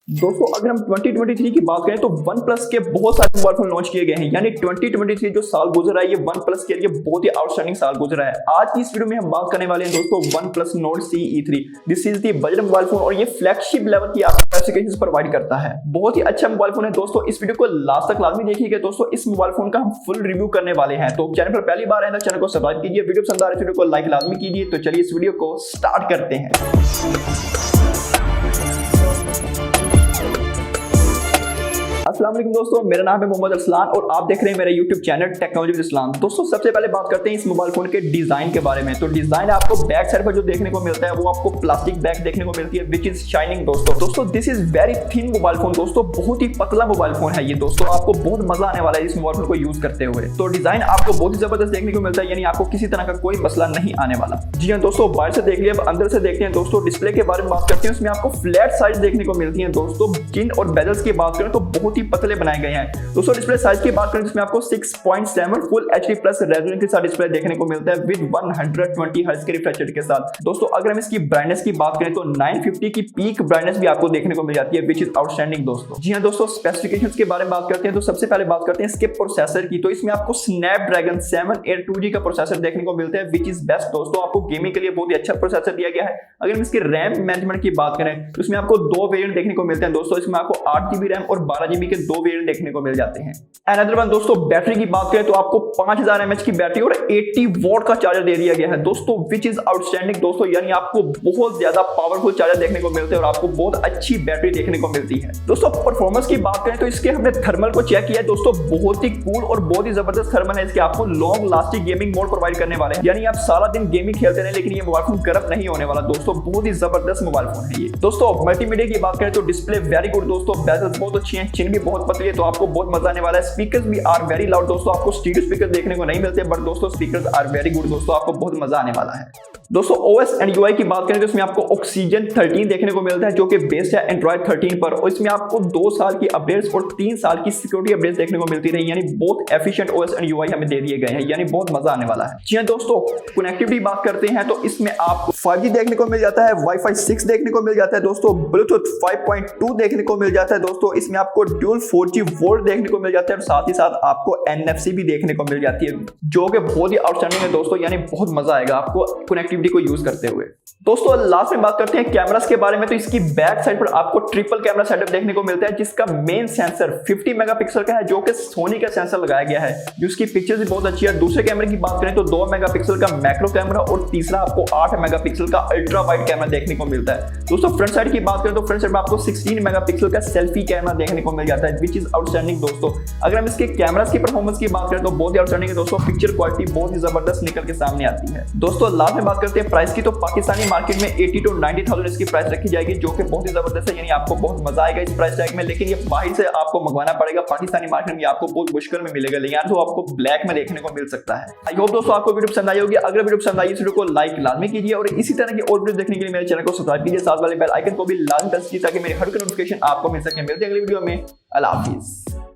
दोस्तों अगर हम 2023 की बात करें तो वन प्लस के बहुत सारे मोबाइल फोन लॉन्च किए गए हैं। यानी 2023 जो साल गुजरा है ये वन प्लस के लिए बहुत ही आउटस्टैंडिंग साल गुजरा है। आज की इस वीडियो में हम बात करने वाले हैं दोस्तों OnePlus Nord C E3। This is the budget mobile phone और ये फ्लैगशिप लेवल की आपको स्पेसिफिकेशंस प्रोवाइड करता है। बहुत ही अच्छा मोबाइल फोन है दोस्तों। इस वीडियो को लास्ट तक लाजमी देखिएगा दोस्तों। इस मोबाइल फोन का हम फुल रिव्यू करने वाले हैं। तो चैनल पर पहली बार है तो चैनल को सब्सक्राइब कीजिए। वीडियो पसंद आ रही है वीडियो को लाइक लाजमी कीजिए। तो चलिए इस वीडियो को स्टार्ट करते हैं। अस्सलाम वालेकुम दोस्तों, मेरा नाम है मोहम्मद अरसलान और आप देख रहे हैं मेरा YouTube चैनल टेक्नोलॉजी विद इस्लाम। दोस्तों सबसे पहले बात करते हैं इस मोबाइल फोन के डिजाइन के बारे में। तो डिजाइन आपको बैक साइड पर जो देखने को मिलता है वो आपको प्लास्टिक बैक देखने को मिलती है विच इज शाइनिंग दोस्तों this is very thin mobile phone दोस्तों, बहुत ही पतला मोबाइल फोन है ये दोस्तों। आपको बहुत मजा आने वाला है इस मोबाइल फोन को यूज करते हुए। तो डिजाइन आपको बहुत ही जबरदस्त देखने को मिलता है, यानी आपको किसी तरह का कोई मसला नहीं आने वाला। जी हाँ दोस्तों, बाहर से देख लिया, अब अंदर से देखते हैं दोस्तों। डिस्प्ले के बारे में बात करते हैं, उसमें आपको फ्लैट साइज देखने को मिलती है दोस्तों। जिन और बेजल्स की बात करें तो बहुत ही पतले बनाए गए हैं दोस्तों। डिस्प्ले साइज की बात करें जिसमें आपको 6.7 फुल HD प्लस रेजोल्यूशन के साथ डिस्प्ले देखने को मिलता है विद 120 हर्ट्ज के रिफ्रेश रेट के साथ। दोस्तों अगर हम इसकी ब्राइटनेस की बात करें तो 950 की पीक ब्राइटनेस भी आपको देखने को मिल जाती है विच इज आउटस्टैंडिंग दोस्तों। जी हां दोस्तों, स्पेसिफिकेशंस के बारे में बात करते हैं तो सबसे पहले बात करते हैं इसके प्रोसेसर की। तो इसमें आपको स्नैपड्रैगन 782G का प्रोसेसर देखने को मिलता है विच इज बेस्ट दोस्तों। आपको गेमिंग के लिए बहुत ही अच्छा प्रोसेसर दिया गया है। अगर हम इसके रैम मैनेजमेंट की बात करें तो इसमें आपको दो वेरिएंट देखने को मिलते हैं दोस्तों। इसमें आपको 8GB रैम और 12GB के दो वेरिएंट देखने को मिल जाते हैं। अनदर वन दोस्तों, बैटरी की बात करें तो आपको 5000 mAh की बैटरी और 80 वॉट का चार्जर दे दिया गया है दोस्तों विच इज आउटस्टैंडिंग दोस्तों। यानी आपको बहुत ज्यादा पावरफुल चार्जर देखने को मिलते हैं और आपको बहुत अच्छी बैटरी देखने को मिलती है दोस्तों। परफॉर्मेंस की बात करें तो इसके हमने थर्मल को चेक किया है दोस्तों, बहुत ही कूल और बहुत ही जबरदस्त थर्मल है इसके। आपको long lasting gaming mode provide करने वाले हैं, यानी आप सारा दिन गेमिंग खेलते रहे लेकिन ये मोबाइल फोन गर्म नहीं होने वाला दोस्तों। बहुत ही जबरदस्त मोबाइल फोन है ये दोस्तों। मल्टीमीडिया की बात करें तो डिस्प्ले वेरी गुड दोस्तों, बेजल्स बहुत अच्छी हैं, चिन भी बहुत पतली है तो आपको बहुत मजा आने वाला है। स्पीकर्स भी आर वेरी लाउड दोस्तों। आपको स्टीरियो स्पीकर देखने को नहीं मिलते बट दोस्तों स्पीकर्स आर वेरी गुड दोस्तों, आपको बहुत मजा आने वाला है दोस्तों। OS एंड UI की बात करें तो इसमें आपको ऑक्सीजन 13 देखने को मिलता है जो कि बेस्ड है एंड्रॉइड 13 पर, और इसमें आपको 2 साल की अपडेट्स और 3 साल की सिक्योरिटी अपडेट्स देखने को मिलती रही। यानी बहुत एफिशिएंट OS एंड UI हमें दे दिए गए हैं, यानी बहुत मजा आने वाला है। जी हां दोस्तों, कनेक्टिविटी बात करते हैं तो इसमें आपको 5G देखने को मिल जाता है, Wi-Fi 6 देखने को मिल जाता है दोस्तों, Bluetooth 5.2 देखने को मिल जाता है दोस्तों। इसमें आपको ड्यूल 4G वोल्ट देखने को मिल जाता है और साथ ही साथ आपको NFC भी देखने को मिल जाती है जो कि बहुत ही आउटस्टैंडिंग है दोस्तों। यानी बहुत मजा आएगा आपको कनेक्टिविटी को यूज करते हुए दोस्तों। लास्ट में बात करते हैं कैमरास के बारे में। तो इसकी बैक साइड पर आपको ट्रिपल कैमरा सेटअप देखने को मिलता है जिसका मेन सेंसर 50 मेगापिक्सल का है जो कि सोनी का सेंसर लगाया गया है जिसकी पिक्चर्स भी बहुत अच्छी है। दूसरे कैमरे की बात करें तो 2 मेगापिक्सल का मैक्रो कैमरा और तीसरा आपको 8 मेगापिक्सल का अल्ट्रा वाइड कैमरा देखने को मिलता है दोस्तों। फ्रंट साइड की बात करें तो फ्रंट साइड में आपको 16 मेगापिक्सल का सेल्फी कैमरा देखने को मिल जाता है विच इज आउटस्टैंडिंग दोस्तों। अगर हम इसके कैमरास की परफॉर्मेंस की बात करें तो बहुत ही आउटस्टैंडिंग है दोस्तों। पिक्चर क्वालिटी बहुत ही जबरदस्त निकल के सामने आती है दोस्तों। लास्ट में बात करते हैं प्राइस की। तो पाकिस्तानी मार्केट में 80 to 90,000 इसकी प्राइस रखी जाएगी जो कि बहुत ही जबरदस्त है, यानी आपको बहुत मजा आएगा इस प्राइस टैग में। लेकिन ये बाहर से आपको मंगवाना पड़ेगा, पाकिस्तानी मार्केट में आपको बहुत मुश्किल में मिलेगा, लेकिन तो आपको ब्लैक में देखने को मिल सकता है। आई होप दोस्तों आपको वीडियो पसंद आई होगी। अगर वीडियो पसंद आई इस वीडियो को लाइक लाजमी कीजिए और इसी तरह की और वीडियो देखने के लिए मेरे चैनल को सब्सक्राइब कीजिए, साथ वाले बेल आइकन को भी लाजमी प्रेस कीजिए ताकि मेरी हर नोटिफिकेशन आपको मिल सके। मिलते हैं अगली वीडियो में। अल्लाह हाफिज।